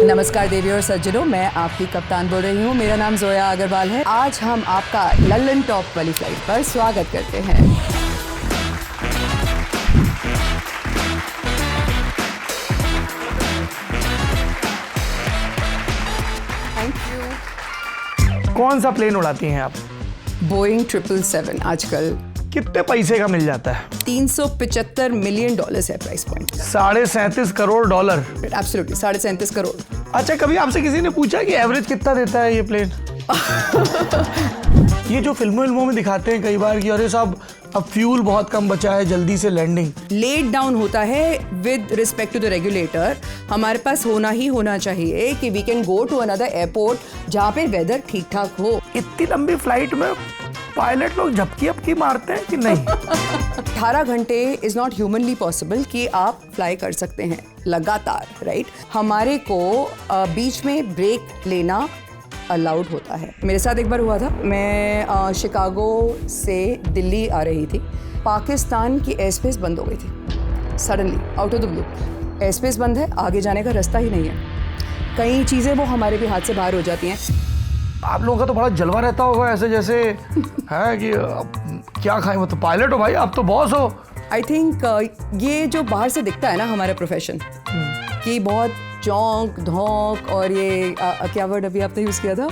नमस्कार देवी और सज्जनों, मैं आपकी कप्तान बोल रही हूँ। मेरा नाम जोया अग्रवाल है। आज हम आपका लल्लन टॉप वाली फ्लाइट पर स्वागत करते हैं। Thank you. कौन सा प्लेन उड़ाती हैं आप? बोइंग 777 आजकल कितने पैसे का मिल जाता है? $375 मिलियन है price point. $37.5 crore. Absolutely 37.5 crore. अच्छा, कभी आपसे किसी ने पूछा कि एवरेज कितना देता है ये प्लेन? ये जो फिल्मों में दिखाते हैं कई बार कि अरे साहब अब फ्यूल बहुत कम बचा है, जल्दी से लैंडिंग। लेट डाउन होता है with respect to the regulator. हमारे पास होना ही होना चाहिए कि we can go to another airport जहाँ पे वेदर ठीक ठाक हो। इतनी लंबी फ्लाइट में पायलट लोग झपकी अपकी मारते हैं कि नहीं? 18 घंटे इज नॉट ह्यूमनली पॉसिबल कि आप फ्लाई कर सकते हैं लगातार, राइट? हमारे को बीच में ब्रेक लेना अलाउड होता है। मेरे साथ एक बार हुआ था, मैं शिकागो से दिल्ली आ रही थी। पाकिस्तान की एयर स्पेस बंद हो गई थी suddenly, out of the blue. Air space बंद है, आगे जाने का रास्ता ही नहीं है। कई चीज़ें वो हमारे भी हाथ से बाहर हो जाती हैं। आप लोगों का तो बड़ा जलवा रहता होगा, ऐसे जैसे है कि क्या खाएं, मतलब पायलट हो भाई, आप तो बॉस हो। आई थिंक ये जो बाहर से दिखता है ना हमारा प्रोफेशन, कि बहुत चौंक धौंक और ये क्या वर्ड अभी आपने यूज किया था?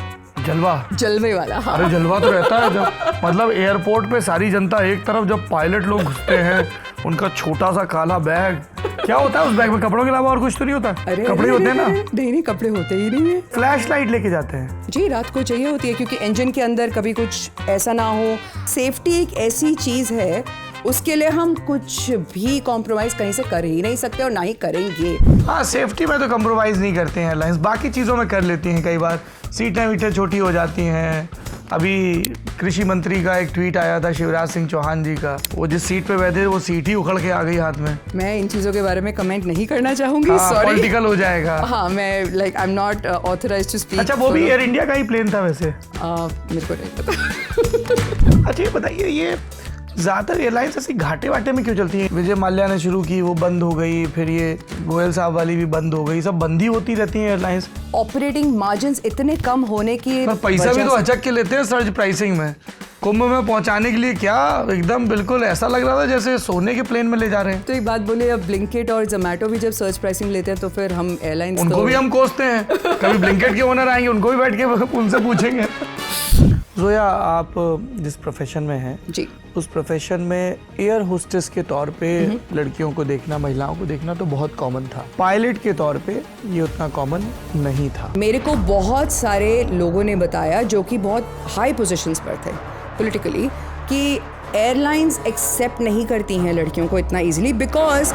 जलवे वाला। हाँ। अरे जलवा तो रहता है जब मतलब एयरपोर्ट पे सारी जनता एक तरफ, जब पायलट लोग घुसते हैं उनका छोटा सा काला बैग, क्या होता है उस बैग में? कपड़ों के अलावा और कुछ तो नहीं होता? कपड़े होते हैं ना? नहीं, कपड़े होते ही नहीं है। फ्लैश लाइट लेके जाते हैं जी, रात को चाहिए होती है क्योंकि इंजन के अंदर कभी कुछ ऐसा ना हो। सेफ्टी एक ऐसी चीज है, उसके लिए हम कुछ भी कॉम्प्रोमाइज कहीं से कर ही नहीं सकते और ना ही करेंगे। हाँ, सेफ्टी में तो कॉम्प्रोमाइज नहीं करते हैं एयरलाइंस, बाकी चीज़ों में कर लेती हैं। कई बार सीटें वीटें छोटी हो जाती हैं। अभी कृषि मंत्री का एक ट्वीट आया था शिवराज सिंह चौहान जी का, वो जिस सीट पे बैठे वो सीट ही उखड़ के आ गई हाथ में। मैं इन चीज़ों के बारे में कमेंट नहीं करना चाहूँगी, सॉरी। पॉलिटिकल हो जाएगा। हाँ, मैं like I am not authorised to speak. अच्छा, वो भी एयर इंडिया का ही प्लेन था वैसे? मेरे को नहीं पता। अच्छा, ये बताइए, ये ज़्यादातर एयरलाइंस ऐसी घाटे वाटे में क्यों चलती हैं? विजय माल्या ने शुरू की, वो बंद हो गई, फिर ये गोयल साहब वाली भी बंद हो गई, सब बंदी होती रहती हैं एयरलाइंस। ऑपरेटिंग मार्जिन्स इतने कम होने की पर पैसा भी तो अचक के लेते हैं सर्ज प्राइसिंग में। कुंभ में पहुंचाने के लिए क्या एकदम बिल्कुल ऐसा लग रहा था जैसे सोने के प्लेन में ले जा रहे हैं। तो एक बात बोलिए, अब ब्लिंकिट और जोमेटो भी जब सर्च प्राइसिंग लेते हैं तो फिर हम एयरलाइंस उनको भी हम कोसते हैं। कभी ब्लिंकिट के ओनर आएंगे, उनको भी बैठ के उनसे पूछेंगे। जोया, आप जिस प्रोफेशन में हैं जी, उस प्रोफेशन में एयर होस्टेस के तौर पे लड़कियों को देखना, महिलाओं को देखना तो बहुत कॉमन था। पायलट के तौर पे ये उतना कॉमन नहीं था। मेरे को बहुत सारे लोगों ने बताया जो कि बहुत हाई पोजीशंस पर थे पॉलिटिकली, कि एयरलाइंस एक्सेप्ट नहीं करती हैं लड़कियों को इतना इजीली, बिकॉज